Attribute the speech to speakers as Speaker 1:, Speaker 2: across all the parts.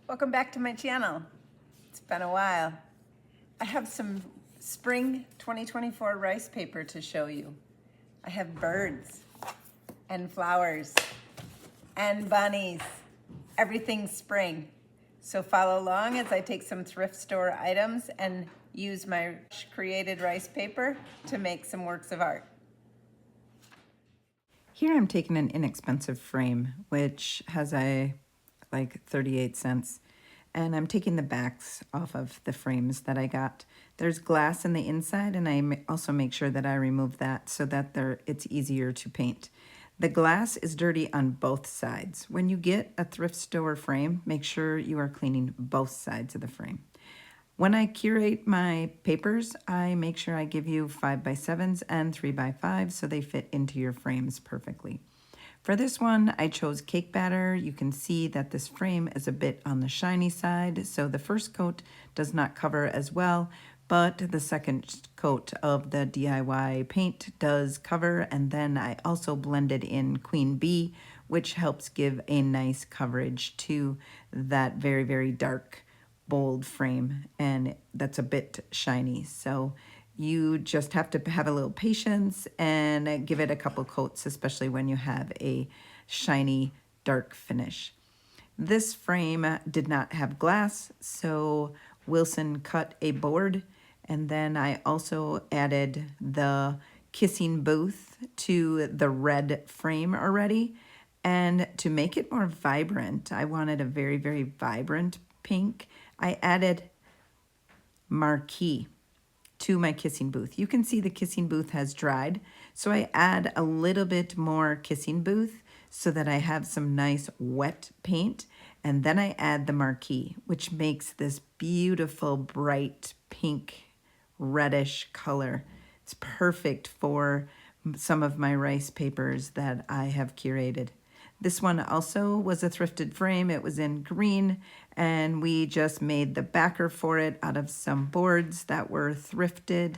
Speaker 1: Welcome back to my channel. It's been a while. I have some spring 2024 rice paper to show you. I have birds and flowers and bunnies, everything spring. So follow along as I take some thrift store items and use my created rice paper to make some works of art.
Speaker 2: Here I'm taking an inexpensive frame, which has like 38 cents. And I'm taking the backs off of the frames that I got. There's glass in the inside, and I also make sure that I remove that so that it's easier to paint. The glass is dirty on both sides. When you get a thrift store frame, make sure you are cleaning both sides of the frame. When I curate my papers, I make sure I give you 5x7s and 3x5s so they fit into your frames perfectly. For this one, I chose cake batter. You can see that this frame is a bit on the shiny side, so the first coat does not cover as well, but the second coat of the DIY paint does cover, and then I also blended in Queen Bee, which helps give a nice coverage to that very, very dark bold frame, and that's a bit shiny. So you just have to have a little patience and give it a couple coats, especially when you have a shiny dark finish. This frame did not have glass, so Wilson cut a board, and then I also added the kissing booth to the red frame already. And to make it more vibrant, I wanted a very, very vibrant pink. I added marquee to my kissing booth. You can see the kissing booth has dried, so I add a little bit more kissing booth so that I have some nice wet paint, and then I add the marquee, which makes this beautiful bright pink reddish color. It's perfect for some of my rice papers that I have curated. This one also was a thrifted frame. It was in green, and we just made the backer for it out of some boards that were thrifted.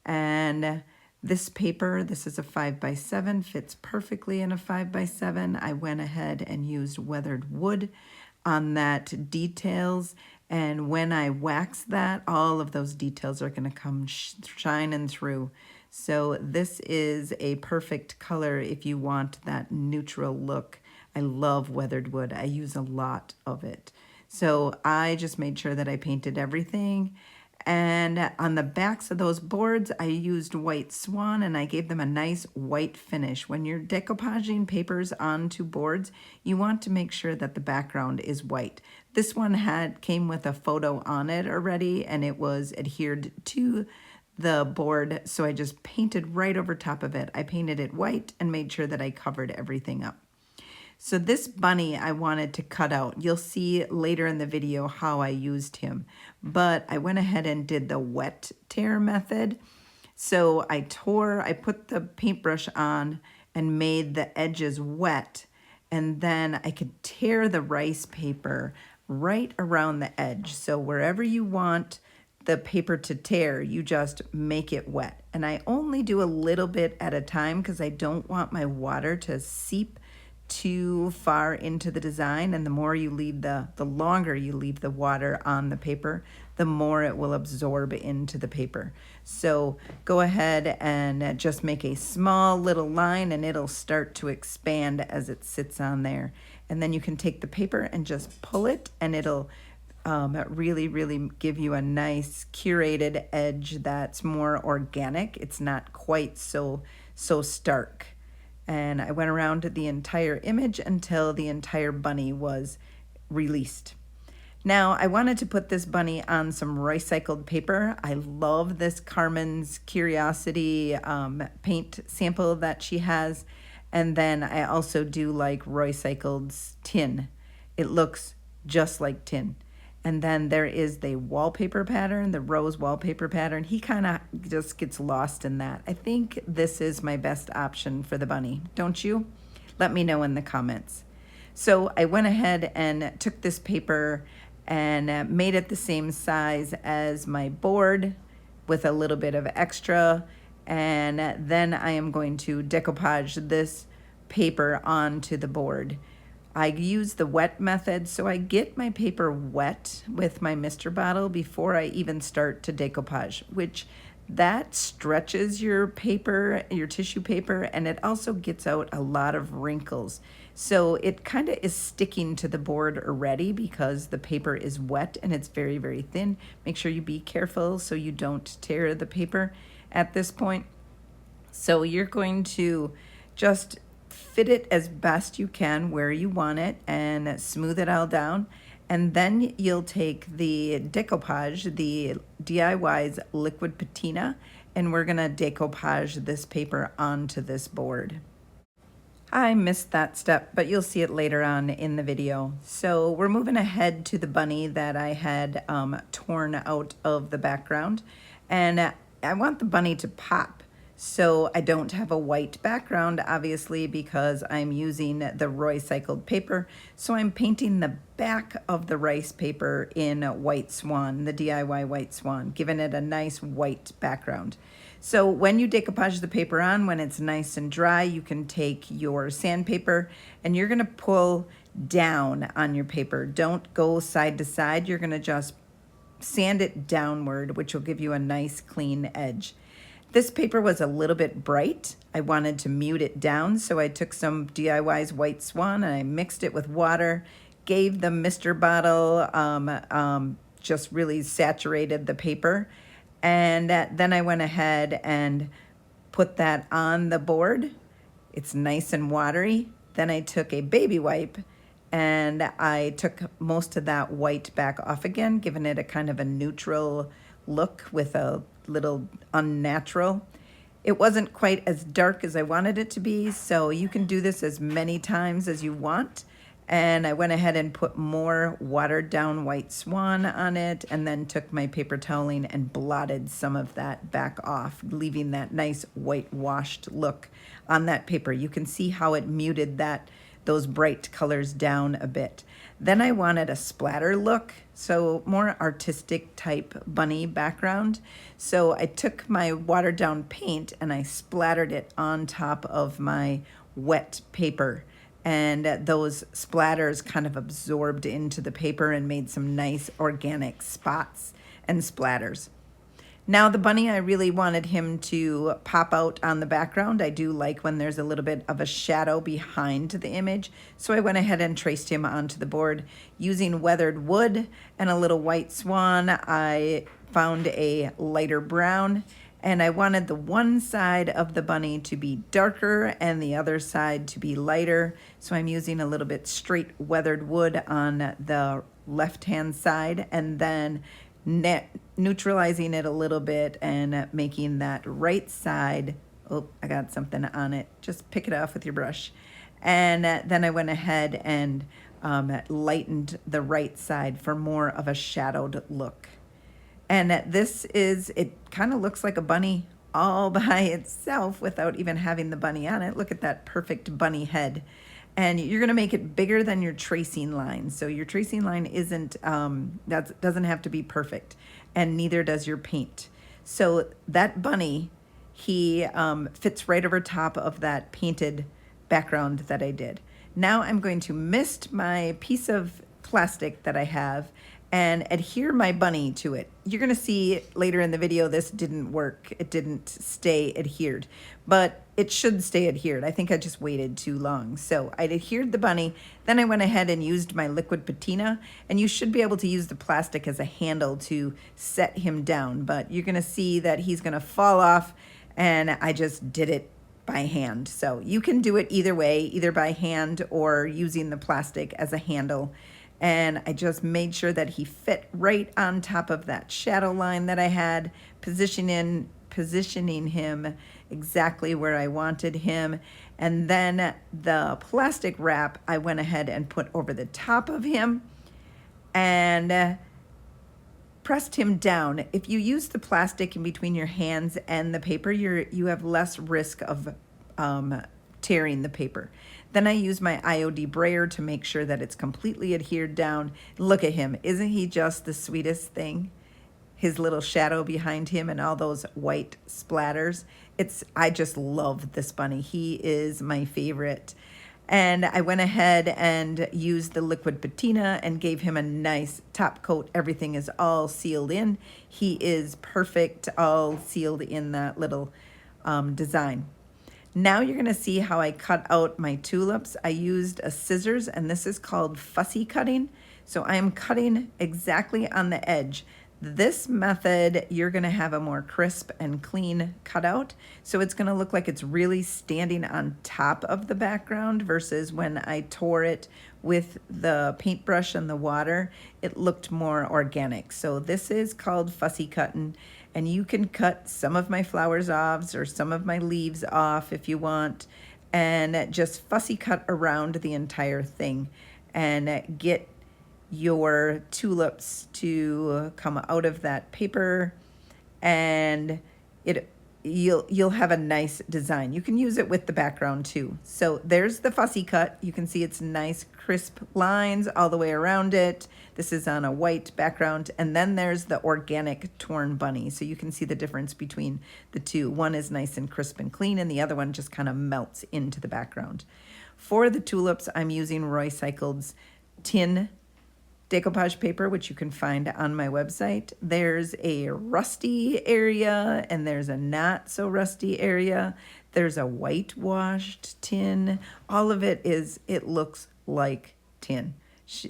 Speaker 2: And this paper, this is a 5x7, fits perfectly in a 5x7. I went ahead and used weathered wood on that details, and when I wax that, all of those details are going to come shining through. So this is a perfect color if you want that neutral look. I love weathered wood. I use a lot of it. So I just made sure that I painted everything. And on the backs of those boards, I used white swan, and I gave them a nice white finish. When you're decoupaging papers onto boards, you want to make sure that the background is white. This one came with a photo on it already, and it was adhered to the board, so I just painted right over top of it. I painted it white and made sure that I covered everything up. So this bunny I wanted to cut out. You'll see later in the video how I used him, but I went ahead and did the wet tear method. So I put the paintbrush on and made the edges wet, and then I could tear the rice paper right around the edge. So wherever you want the paper to tear, you just make it wet. And I only do a little bit at a time because I don't want my water to seep too far into the design, and the more you leave the longer you leave the water on the paper, the more it will absorb into the paper. So go ahead and just make a small little line, and it'll start to expand as it sits on there. And then you can take the paper and just pull it, and it'll really, really give you a nice curated edge that's more organic. It's not quite so stark. And I went around the entire image until the entire bunny was released. Now, I wanted to put this bunny on some Roycycled paper. I love this Carmen's Curiosity paint sample that she has. And then I also do like Roycycled's tin. It looks just like tin. And then there is the wallpaper pattern, the rose wallpaper pattern. He kind of just gets lost in that. I think this is my best option for the bunny, don't you? Let me know in the comments. So I went ahead and took this paper and made it the same size as my board with a little bit of extra. And then I am going to decoupage this paper onto the board. I use the wet method, so I get my paper wet with my mister bottle before I even start to decoupage, which that stretches your paper, your tissue paper, and it also gets out a lot of wrinkles. So it kind of is sticking to the board already because the paper is wet and it's very, very thin. Make sure you be careful so you don't tear the paper at this point. So you're going to just fit it as best you can where you want it and smooth it all down. And then you'll take the decoupage, the DIY's liquid patina, and we're gonna decoupage this paper onto this board. I missed that step, but you'll see it later on in the video. So we're moving ahead to the bunny that I had torn out of the background. And I want the bunny to pop. So I don't have a white background, obviously, because I'm using the Roycycled paper. So I'm painting the back of the rice paper in White Swan, the DIY White Swan, giving it a nice white background. So when you decoupage the paper on, when it's nice and dry, you can take your sandpaper and you're gonna pull down on your paper. Don't go side to side. You're gonna just sand it downward, which will give you a nice clean edge. This paper was a little bit bright. I wanted to mute it down, so I took some DIY's White Swan and I mixed it with water, gave the mister bottle, just really saturated the paper. And then I went ahead and put that on the board. It's nice and watery. Then I took a baby wipe and I took most of that white back off again, giving it a kind of a neutral look with a little unnatural. It wasn't quite as dark as I wanted it to be, so you can do this as many times as you want. And I went ahead and put more watered down White Swan on it and then took my paper toweling and blotted some of that back off, leaving that nice whitewashed look on that paper. You can see how it muted those bright colors down a bit. Then I wanted a splatter look, so more artistic type bunny background. So I took my watered down paint and I splattered it on top of my wet paper. And those splatters kind of absorbed into the paper and made some nice organic spots and splatters. Now the bunny, I really wanted him to pop out on the background. I do like when there's a little bit of a shadow behind the image. So I went ahead and traced him onto the board using weathered wood and a little White Swan. I found a lighter brown and I wanted the one side of the bunny to be darker and the other side to be lighter. So I'm using a little bit straight weathered wood on the left-hand side and then neutralizing it a little bit and making that right side, oh, I got something on it. Just pick it off with your brush. And then I went ahead and lightened the right side for more of a shadowed look. And it kind of looks like a bunny all by itself without even having the bunny on it. Look at that perfect bunny head. And you're gonna make it bigger than your tracing line. So your tracing line doesn't have to be perfect, and neither does your paint. So that bunny, he fits right over top of that painted background that I did. Now I'm going to mist my piece of plastic that I have and adhere my bunny to it. You're gonna see later in the video this didn't work. It didn't stay adhered, but it should stay adhered. I think I just waited too long. So I adhered the bunny, then I went ahead and used my liquid patina, and you should be able to use the plastic as a handle to set him down, but you're gonna see that he's gonna fall off, and I just did it by hand. So you can do it either way, either by hand or using the plastic as a handle. And I just made sure that he fit right on top of that shadow line that I had, positioning him exactly where I wanted him. And then the plastic wrap, I went ahead and put over the top of him and pressed him down. If you use the plastic in between your hands and the paper, you have less risk of tearing the paper. Then I use my IOD brayer to make sure that it's completely adhered down. Look at him. Isn't he just the sweetest thing? His little shadow behind him and all those white splatters. I just love this bunny. He is my favorite. And I went ahead and used the liquid patina and gave him a nice top coat. Everything is all sealed in. He is perfect, all sealed in that little design. Now you're gonna see how I cut out my tulips. I used a scissors, and this is called fussy cutting. So I am cutting exactly on the edge. This method, you're gonna have a more crisp and clean cutout. So it's gonna look like it's really standing on top of the background versus when I tore it with the paintbrush and the water, it looked more organic. So this is called fussy cutting, and you can cut some of my flowers off or some of my leaves off if you want, and just fussy cut around the entire thing and get your tulips to come out of that paper, and you'll have a nice design. You can use it with the background too. So there's the fussy cut. You can see it's nice crisp lines all the way around it. This is on a white background. And then there's the organic torn bunny. So you can see the difference between the two. One is nice and crisp and clean, and the other one just kind of melts into the background. For the tulips, I'm using Roycycled's tin decoupage paper, which you can find on my website. There's a rusty area and there's a not so rusty area. There's a whitewashed tin. All of it looks like tin.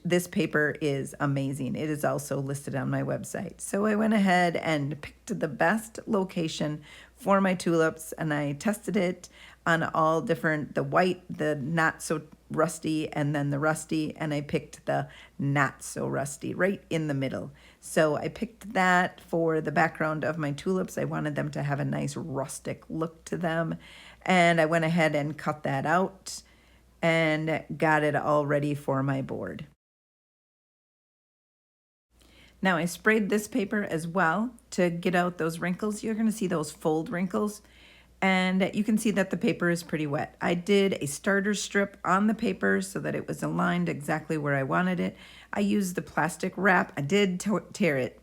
Speaker 2: This paper is amazing. It is also listed on my website. So I went ahead and picked the best location for my tulips, and I tested it on all different, the white, the not so rusty, and then the rusty, and I picked the not so rusty right in the middle. So I picked that for the background of my tulips. I wanted them to have a nice rustic look to them, and I went ahead and cut that out and got it all ready for my board. Now I sprayed this paper as well to get out those wrinkles. You're going to see those fold wrinkles, and you can see that the paper is pretty wet. I did a starter strip on the paper so that it was aligned exactly where I wanted it. I used the plastic wrap. I did tear it,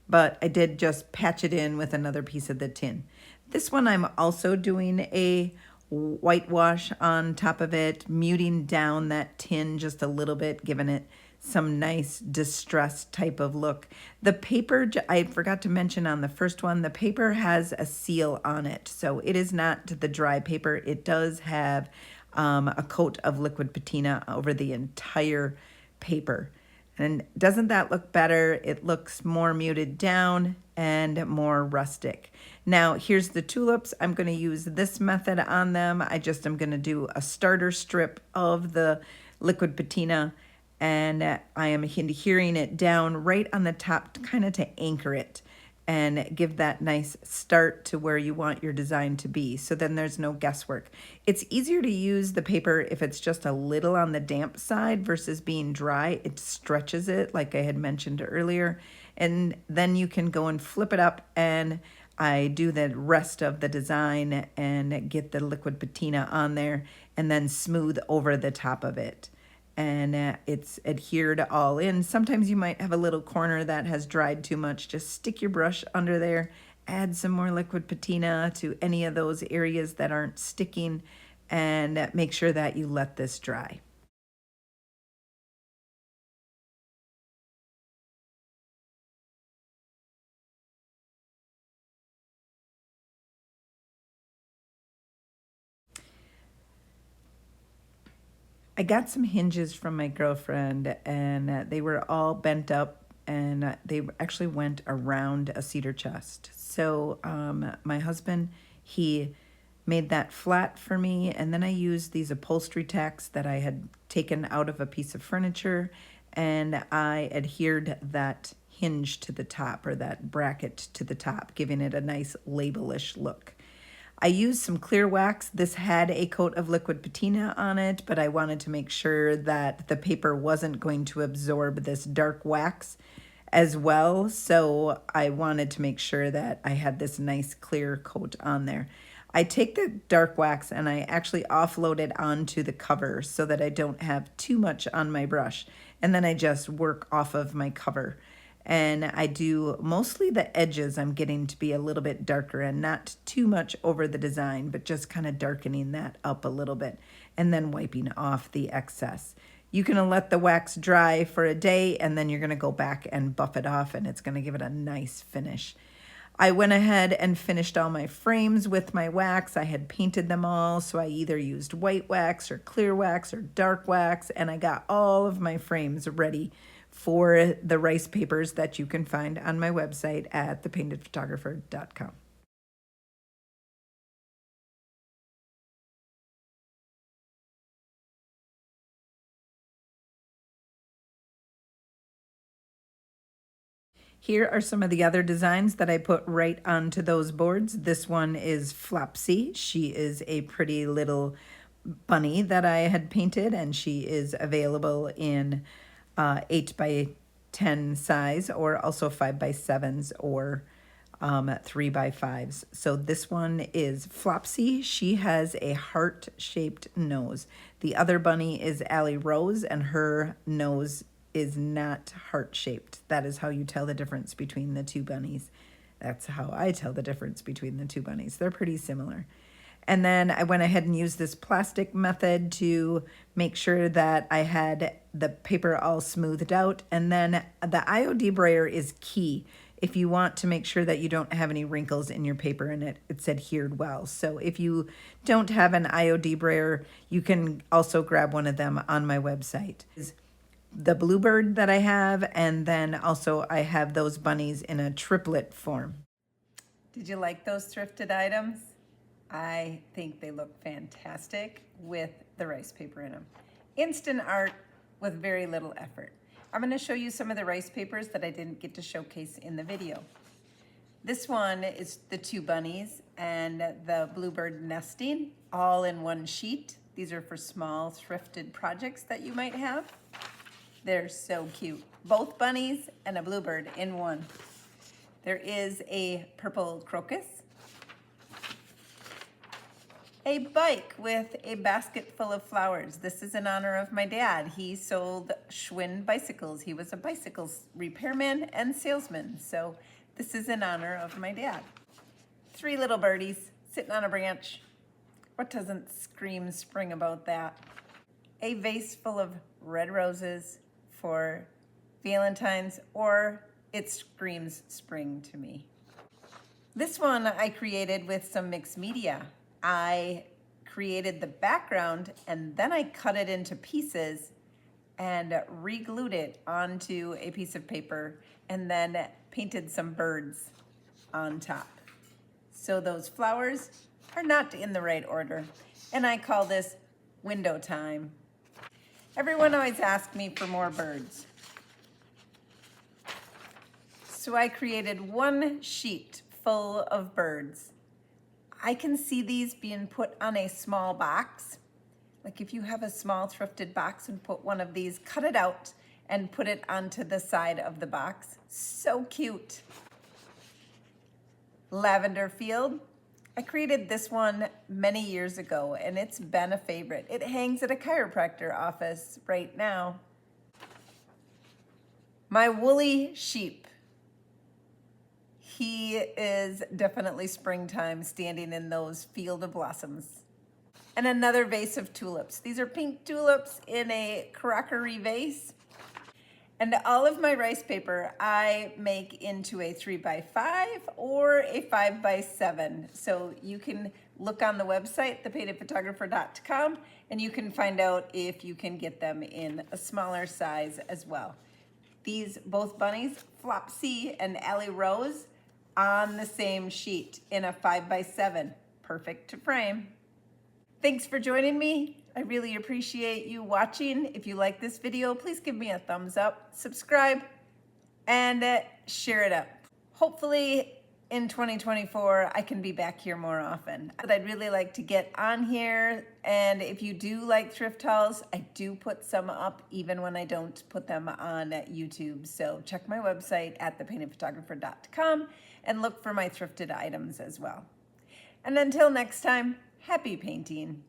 Speaker 2: but I did just patch it in with another piece of the tin. This one I'm also doing a whitewash on top of it, muting down that tin just a little bit, giving it some nice distressed type of look. The paper, I forgot to mention on the first one, the paper has a seal on it. So it is not the dry paper. It does have a coat of liquid patina over the entire paper. And doesn't that look better? It looks more muted down and more rustic. Now here's the tulips. I'm going to use this method on them. I just am going to do a starter strip of the liquid patina, and I am adhering it down right on the top, kind of to anchor it and give that nice start to where you want your design to be. So then there's no guesswork. It's easier to use the paper if it's just a little on the damp side versus being dry. It stretches it, like I had mentioned earlier. And then you can go and flip it up, and I do the rest of the design and get the liquid patina on there and then smooth over the top of it. And it's adhered all in. Sometimes you might have a little corner that has dried too much. Just stick your brush under there, add some more liquid patina to any of those areas that aren't sticking, and make sure that you let this dry. I got some hinges from my girlfriend, and they were all bent up, and they actually went around a cedar chest. So my husband, he made that flat for me, and then I used these upholstery tacks that I had taken out of a piece of furniture, and I adhered that hinge to the top, or that bracket to the top, giving it a nice labelish look. I used some clear wax. This had a coat of liquid patina on it, but I wanted to make sure that the paper wasn't going to absorb this dark wax as well. So I wanted to make sure that I had this nice clear coat on there. I take the dark wax and I actually offload it onto the cover so that I don't have too much on my brush. And then I just work off of my cover. And I do mostly the edges. I'm getting to be a little bit darker and not too much over the design, but just kind of darkening that up a little bit. and then wiping off the excess. You can let the wax dry for a day, and then you're gonna go back and buff it off, and it's gonna give it a nice finish. I went ahead and finished all my frames with my wax. I had painted them all, so I either used white wax or clear wax or dark wax, and I got all of my frames ready for the rice papers that you can find on my website at thepaintedphotographer.com. Here are some of the other designs that I put right onto those boards. This one is Flopsy. She is a pretty little bunny that I had painted, and she is available in 8 by 10 size, or also 5 by 7s, or 3 by 5s. So this one is Flopsy. She has a heart-shaped nose. The other bunny is Allie Rose, and her nose is not heart-shaped. That is how you tell the difference between the two bunnies. That's how I tell the difference between the two bunnies. They're pretty similar. And then I went ahead and used this plastic method to make sure that I had the paper all smoothed out. And then the IOD brayer is key if you want to make sure that you don't have any wrinkles in your paper and it's adhered well. So if you don't have an IOD brayer, you can also grab one of them on my website. The bluebird that I have, and then also I have those bunnies in a triplet form.
Speaker 1: Did you like those thrifted items? I think they look fantastic with the rice paper in them. Instant art with very little effort. I'm going to show you some of the rice papers that I didn't get to showcase in the video. This one is the two bunnies and the bluebird nesting all in one sheet. These are for small thrifted projects that you might have. They're so cute. Both bunnies and a bluebird in one. There is a purple crocus, a bike with a basket full of flowers. This is in honor of my dad. He sold Schwinn bicycles. He was a bicycle repairman and salesman. So this is in honor of my dad. 3 little birdies sitting on a branch. What doesn't scream spring about that? A vase full of red roses for Valentine's, or it screams spring to me. This one I created with some mixed media. I created the background and then I cut it into pieces and re-glued it onto a piece of paper and then painted some birds on top. So those flowers are not in the right order. And I call this window time. Everyone always asks me for more birds. So I created one sheet full of birds. I can see these being put on a small box. Like if you have a small thrifted box and put one of these, cut it out and put it onto the side of the box. So cute. Lavender field. I created this one many years ago and it's been a favorite. It hangs at a chiropractor office right now. My woolly sheep. He is definitely springtime standing in those field of blossoms. And another vase of tulips. These are pink tulips in a crockery vase. And all of my rice paper I make into a 3x5 or a 5x7. So you can look on the website, thepaintedphotographer.com, and you can find out if you can get them in a smaller size as well. These both bunnies, Flopsy and Allie Rose, on the same sheet in a 5x7. Perfect to frame. Thanks for joining me. I really appreciate you watching. If you like this video, please give me a thumbs up, subscribe, and share it up. Hopefully in 2024, I can be back here more often. But I'd really like to get on here. And if you do like thrift hauls, I do put some up even when I don't put them on YouTube. So check my website at thepaintedphotographer.com and look for my thrifted items as well. And until next time, happy painting.